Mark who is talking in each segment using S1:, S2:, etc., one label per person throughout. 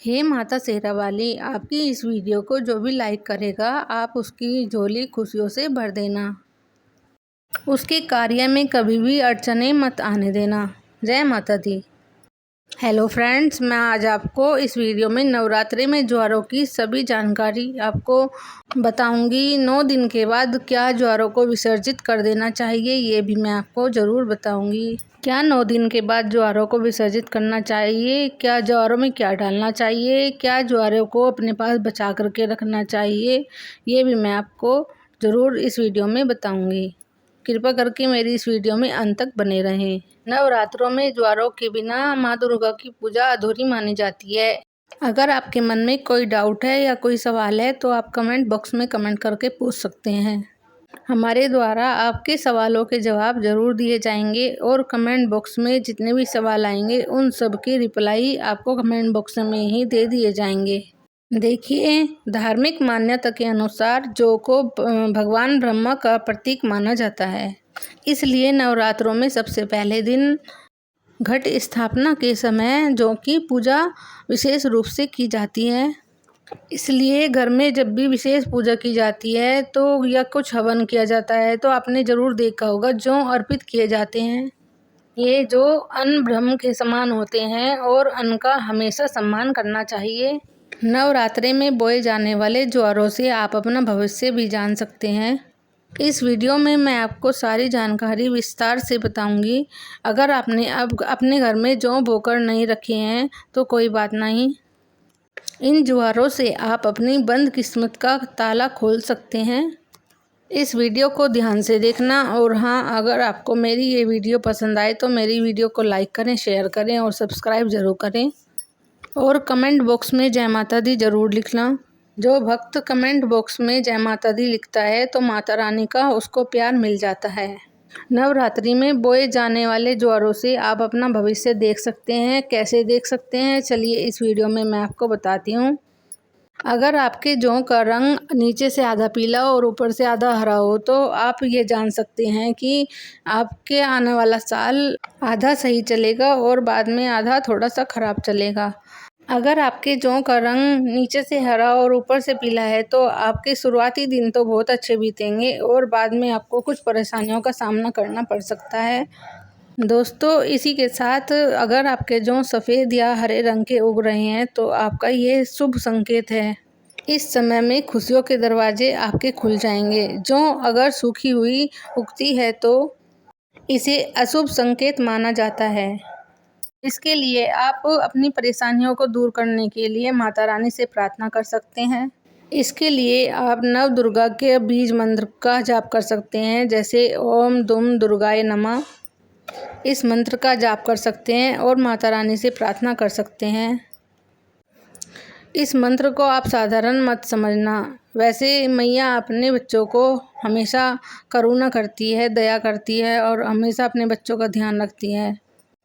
S1: हे माता शेरा वाली, आपकी इस वीडियो को जो भी लाइक करेगा आप उसकी झोली खुशियों से भर देना। उसके कार्य में कभी भी अड़चने मत आने देना। जय माता दी। हेलो फ्रेंड्स, मैं आज आपको इस वीडियो में नवरात्रि में ज्वारों की सभी जानकारी आपको बताऊंगी। 9 दिन के बाद क्या ज्वारों को विसर्जित कर देना चाहिए ये भी मैं आपको ज़रूर बताऊंगी। क्या 9 दिन के बाद ज्वारों को विसर्जित करना चाहिए, क्या ज्वारों में क्या डालना चाहिए, क्या ज्वारों को अपने पास बचा करके रखना चाहिए, ये भी मैं आपको ज़रूर इस वीडियो में बताऊंगी। कृपा करके मेरी इस वीडियो में अंत तक बने रहें। नवरात्रों में ज्वारों के बिना माँ दुर्गा की पूजा अधूरी मानी जाती है। अगर आपके मन में कोई डाउट है या कोई सवाल है तो आप कमेंट बॉक्स में कमेंट करके पूछ सकते हैं। हमारे द्वारा आपके सवालों के जवाब ज़रूर दिए जाएंगे और कमेंट बॉक्स में जितने भी सवाल आएंगे उन सब की रिप्लाई आपको कमेंट बॉक्स में ही दे दिए जाएंगे। देखिए, धार्मिक मान्यता के अनुसार जौ को भगवान ब्रह्मा का प्रतीक माना जाता है, इसलिए नवरात्रों में सबसे पहले दिन घट स्थापना के समय जौ की पूजा विशेष रूप से की जाती है। इसलिए घर में जब भी विशेष पूजा की जाती है तो या कुछ हवन किया जाता है तो आपने ज़रूर देखा होगा जौ अर्पित किए जाते हैं। ये जो अन्न ब्रह्म के समान होते हैं और अन्न का हमेशा सम्मान करना चाहिए। नवरात्रि में बोए जाने वाले ज्वारों से आप अपना भविष्य भी जान सकते हैं। इस वीडियो में मैं आपको सारी जानकारी विस्तार से बताऊंगी। अगर आपने अब अपने घर में जौ बोकर नहीं रखे हैं तो कोई बात नहीं, इन ज्वारों से आप अपनी बंद किस्मत का ताला खोल सकते हैं। इस वीडियो को ध्यान से देखना और हाँ, अगर आपको मेरी ये वीडियो पसंद आए तो मेरी वीडियो को लाइक करें, शेयर करें और सब्सक्राइब ज़रूर करें और कमेंट बॉक्स में जय माता दी ज़रूर लिखना। जो भक्त कमेंट बॉक्स में जय माता दी लिखता है तो माता रानी का उसको प्यार मिल जाता है। नवरात्रि में बोए जाने वाले ज्वारों से आप अपना भविष्य देख सकते हैं। कैसे देख सकते हैं, चलिए इस वीडियो में मैं आपको बताती हूँ। अगर आपके जौ का रंग नीचे से आधा पीला और ऊपर से आधा हरा हो तो आप ये जान सकते हैं कि आपके आने वाला साल आधा सही चलेगा और बाद में आधा थोड़ा सा खराब चलेगा। अगर आपके जौ का रंग नीचे से हरा और ऊपर से पीला है तो आपके शुरुआती दिन तो बहुत अच्छे बीतेंगे और बाद में आपको कुछ परेशानियों का सामना करना पड़ सकता है। दोस्तों, इसी के साथ अगर आपके जौ सफ़ेद या हरे रंग के उग रहे हैं तो आपका ये शुभ संकेत है। इस समय में खुशियों के दरवाजे आपके खुल जाएंगे। जौ अगर सूखी हुई उगती है तो इसे अशुभ संकेत माना जाता है। इसके लिए आप अपनी परेशानियों को दूर करने के लिए माता रानी से प्रार्थना कर सकते हैं। इसके लिए आप नव दुर्गा के बीज मंत्र का जाप कर सकते हैं, जैसे ओम दुम दुर्गाय नमः। इस मंत्र का जाप कर सकते हैं और माता रानी से प्रार्थना कर सकते हैं। इस मंत्र को आप साधारण मत समझना। वैसे मैया अपने बच्चों को हमेशा करुणा करती है, दया करती है और हमेशा अपने बच्चों का ध्यान रखती है।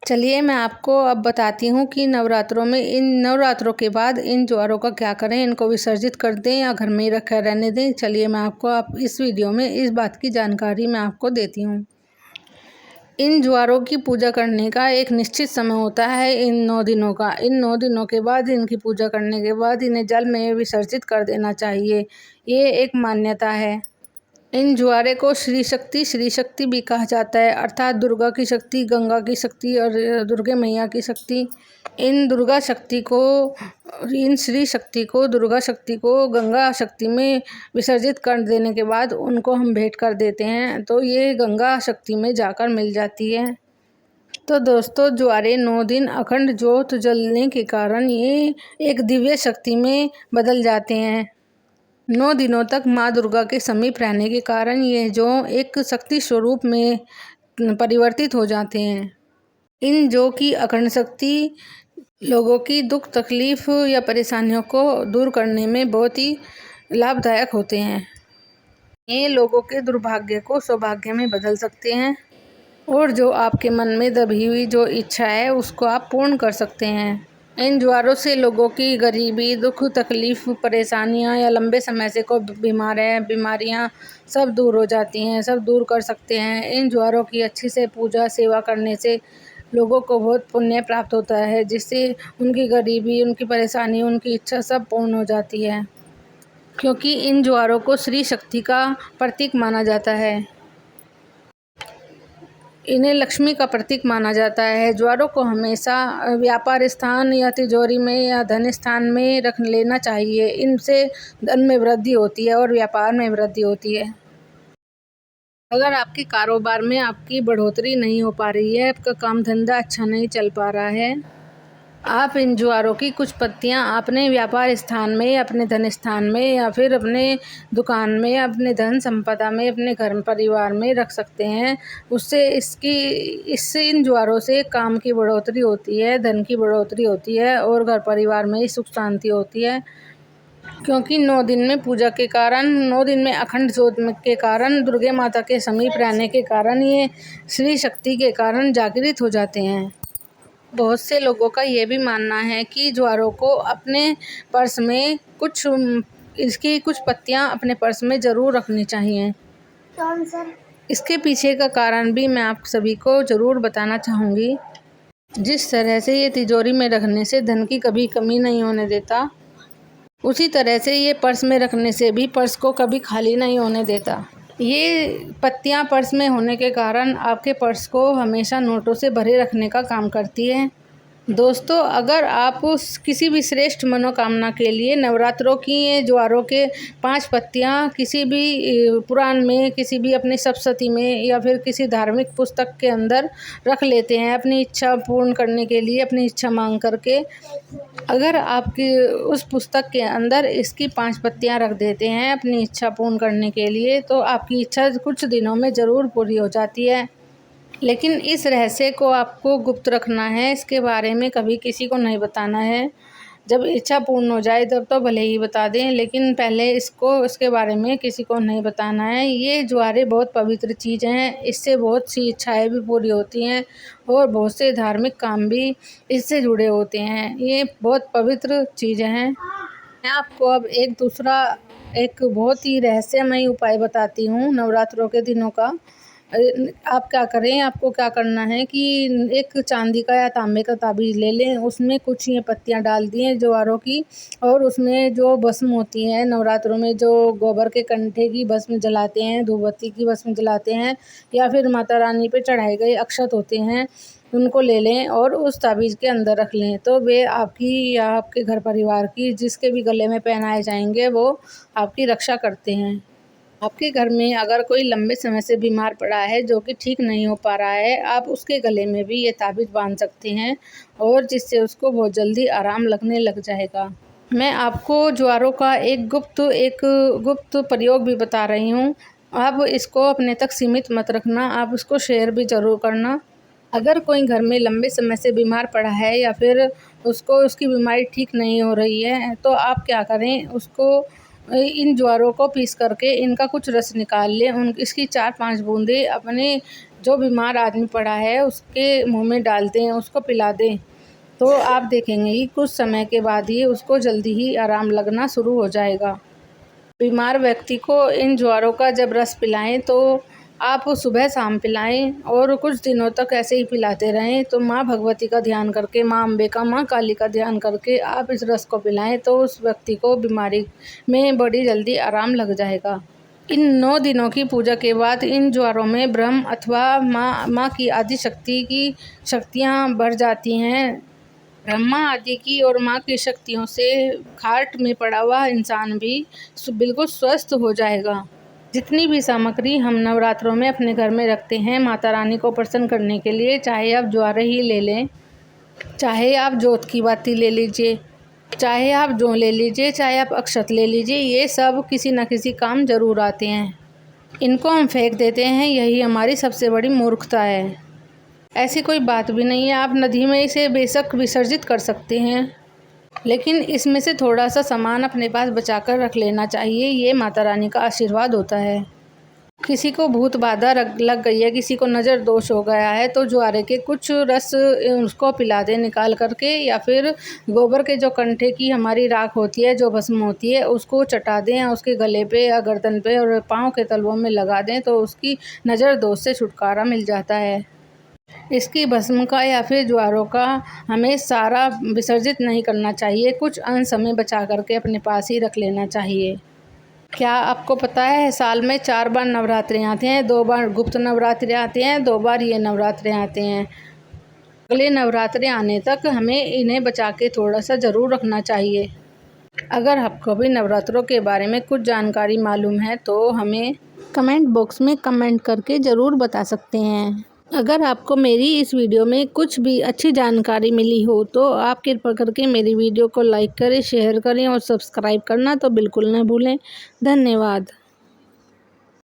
S1: चलिए मैं आपको अब बताती हूँ कि नवरात्रों में इन नवरात्रों के बाद इन ज्वारों का क्या करें, इनको विसर्जित कर दें या घर में ही रखा रहने दें। चलिए मैं आपको इस वीडियो में इस बात की जानकारी मैं आपको देती हूँ। इन ज्वारों की पूजा करने का एक निश्चित समय होता है इन 9 दिनों का। इन 9 दिनों के बाद इनकी पूजा करने के बाद इन्हें जल में विसर्जित कर देना चाहिए, ये एक मान्यता है। इन ज्वारे को श्री शक्ति भी कहा जाता है, अर्थात दुर्गा की शक्ति, गंगा की शक्ति और दुर्गे मैया की शक्ति। इन श्री शक्ति को दुर्गा शक्ति को गंगा शक्ति में विसर्जित कर देने के बाद उनको हम भेंट कर देते हैं तो ये गंगा शक्ति में जाकर मिल जाती है। तो दोस्तों, ज्वारे 9 दिन अखंड ज्योत जलने के कारण ये एक दिव्य शक्ति में बदल जाते हैं। 9 दिनों तक माँ दुर्गा के समीप रहने के कारण ये जो एक शक्ति स्वरूप में परिवर्तित हो जाते हैं। इन जो की अखंड शक्ति लोगों की दुख तकलीफ या परेशानियों को दूर करने में बहुत ही लाभदायक होते हैं। ये लोगों के दुर्भाग्य को सौभाग्य में बदल सकते हैं और जो आपके मन में दबी हुई जो इच्छा है उसको आप पूर्ण कर सकते हैं। इन ज्वारों से लोगों की गरीबी, दुख तकलीफ, परेशानियां या लंबे समय से कोई बीमारियां सब दूर हो जाती हैं, सब दूर कर सकते हैं। इन ज्वारों की अच्छी से पूजा सेवा करने से लोगों को बहुत पुण्य प्राप्त होता है, जिससे उनकी गरीबी, उनकी परेशानी, उनकी इच्छा सब पूर्ण हो जाती है, क्योंकि इन ज्वारों को श्री शक्ति का प्रतीक माना जाता है। इन्हें लक्ष्मी का प्रतीक माना जाता है। ज्वारों को हमेशा व्यापार स्थान या तिजोरी में या धन स्थान में रख लेना चाहिए। इनसे धन में वृद्धि होती है और व्यापार में वृद्धि होती है। अगर आपके कारोबार में आपकी बढ़ोतरी नहीं हो पा रही है, आपका काम धंधा अच्छा नहीं चल पा रहा है, आप इन ज्वारों की कुछ पत्तियां अपने व्यापार स्थान में, अपने धन स्थान में या फिर अपने दुकान में, अपने धन संपदा में, अपने घर परिवार में रख सकते हैं। इससे इन ज्वारों से काम की बढ़ोतरी होती है, धन की बढ़ोतरी होती है और घर परिवार में सुख शांति होती है। क्योंकि 9 दिन में पूजा के कारण, 9 दिन में अखंड ज्योत के कारण, दुर्गे माता के समीप रहने के कारण ये श्री शक्ति के कारण जागृत हो जाते हैं। बहुत से लोगों का ये भी मानना है कि ज्वारों को अपने पर्स में इसकी कुछ पत्तियां अपने पर्स में ज़रूर रखनी चाहिए। इसके पीछे का कारण भी मैं आप सभी को ज़रूर बताना चाहूँगी। जिस तरह से ये तिजोरी में रखने से धन की कभी कमी नहीं होने देता, उसी तरह से ये पर्स में रखने से भी पर्स को कभी खाली नहीं होने देता। ये पत्तियां पर्स में होने के कारण आपके पर्स को हमेशा नोटों से भरे रखने का काम करती है। दोस्तों, अगर आप किसी भी श्रेष्ठ मनोकामना के लिए नवरात्रों की ये ज्वारों के 5 पत्तियां किसी भी पुराण में, किसी भी अपनी सप्तशती में या फिर किसी धार्मिक पुस्तक के अंदर रख लेते हैं अपनी इच्छा पूर्ण करने के लिए, अपनी इच्छा मांग करके, अगर आपकी उस पुस्तक के अंदर इसकी 5 पत्तियां रख देते हैं अपनी इच्छा पूर्ण करने के लिए, तो आपकी इच्छा कुछ दिनों में ज़रूर पूरी हो जाती है। लेकिन इस रहस्य को आपको गुप्त रखना है, इसके बारे में कभी किसी को नहीं बताना है। जब इच्छा पूर्ण हो जाए तब तो भले ही बता दें, लेकिन पहले इसके बारे में किसी को नहीं बताना है। ये ज्वारे बहुत पवित्र चीज़ हैं, इससे बहुत सी इच्छाएं भी पूरी होती हैं और बहुत से धार्मिक काम भी इससे जुड़े होते हैं। ये बहुत पवित्र चीज़ें हैं। मैं आपको अब एक बहुत ही रहस्यमय उपाय बताती हूँ नवरात्रों के दिनों का। आप क्या करें, आपको क्या करना है कि एक चांदी का या तांबे का ताबीज़ ले लें, उसमें कुछ ये पत्तियां डाल दिए ज्वारों की, और उसमें जो भस्म होती है नवरात्रों में, जो गोबर के कंठे की भस्म जलाते हैं, धूपबत्ती की भस्म जलाते हैं, या फिर माता रानी पे चढ़ाए गए अक्षत होते हैं, उनको ले लें और उस ताबीज़ के अंदर रख लें। तो वे आपकी या आपके घर परिवार की, जिसके भी गले में पहनाए जाएंगे, वो आपकी रक्षा करते हैं। आपके घर में अगर कोई लंबे समय से बीमार पड़ा है, जो कि ठीक नहीं हो पा रहा है, आप उसके गले में भी ये ताबीज़ बांध सकते हैं और जिससे उसको बहुत जल्दी आराम लगने लग जाएगा। मैं आपको ज्वारों का एक गुप्त प्रयोग भी बता रही हूँ। आप इसको अपने तक सीमित मत रखना, आप इसको शेयर भी ज़रूर करना। अगर कोई घर में लंबे समय से बीमार पड़ा है या फिर उसकी बीमारी ठीक नहीं हो रही है, तो आप क्या करें, इन ज्वारों को पीस करके इनका कुछ रस निकाल लें, इसकी 4-5 बूंदें अपने जो बीमार आदमी पड़ा है उसके मुंह में डाल दें, उसको पिला दें। तो आप देखेंगे कि कुछ समय के बाद ही उसको जल्दी ही आराम लगना शुरू हो जाएगा। बीमार व्यक्ति को इन ज्वारों का जब रस पिलाएं तो आप सुबह शाम पिलाएं और कुछ दिनों तक ऐसे ही पिलाते रहें। तो माँ भगवती का ध्यान करके, माँ अम्बे का, माँ काली का ध्यान करके आप इस रस को पिलाएं, तो उस व्यक्ति को बीमारी में बड़ी जल्दी आराम लग जाएगा। इन 9 दिनों की पूजा के बाद इन ज्वारों में ब्रह्म अथवा माँ की आदि शक्ति की शक्तियाँ बढ़ जाती हैं। ब्रह्मा आदि की और माँ की शक्तियों से खाट में पड़ा हुआ इंसान भी बिल्कुल स्वस्थ हो जाएगा। जितनी भी सामग्री हम नवरात्रों में अपने घर में रखते हैं माता रानी को प्रसन्न करने के लिए, चाहे आप ज्वारे ही ले लें, चाहे आप जोत की बाती ले लीजिए, चाहे आप जौ ले लीजिए, चाहे आप अक्षत ले लीजिए, ये सब किसी न किसी काम ज़रूर आते हैं। इनको हम फेंक देते हैं, यही हमारी सबसे बड़ी मूर्खता है। ऐसी कोई बात भी नहीं है, आप नदी में इसे बेशक विसर्जित कर सकते हैं, लेकिन इसमें से थोड़ा सा सामान अपने पास बचा कर रख लेना चाहिए। ये माता रानी का आशीर्वाद होता है। किसी को भूत बाधा लग गई है, किसी को नज़र दोष हो गया है, तो ज्वारे के कुछ रस उसको पिला दें निकाल करके, या फिर गोबर के जो कंठे की हमारी राख होती है, जो भस्म होती है, उसको चटा दें, उसके गले पे या गर्दन पे और पाँव के तलवों में लगा दें, तो उसकी नज़र दोष से छुटकारा मिल जाता है। इसकी भस्म का या फिर ज्वारों का हमें सारा विसर्जित नहीं करना चाहिए, कुछ अंश हमें बचा करके अपने पास ही रख लेना चाहिए। क्या आपको पता है साल में 4 बार नवरात्रे आते हैं, 2 बार गुप्त नवरात्रे आते हैं, 2 बार ये नवरात्रे आते हैं। अगले नवरात्रे आने तक हमें इन्हें बचा के थोड़ा सा ज़रूर रखना चाहिए। अगर आपको भी नवरात्रों के बारे में कुछ जानकारी मालूम है तो हमें कमेंट बॉक्स में कमेंट करके ज़रूर बता सकते हैं। अगर आपको मेरी इस वीडियो में कुछ भी अच्छी जानकारी मिली हो तो आप कृपया करके मेरी वीडियो को लाइक करें, शेयर करें और सब्सक्राइब करना तो बिल्कुल न भूलें। धन्यवाद।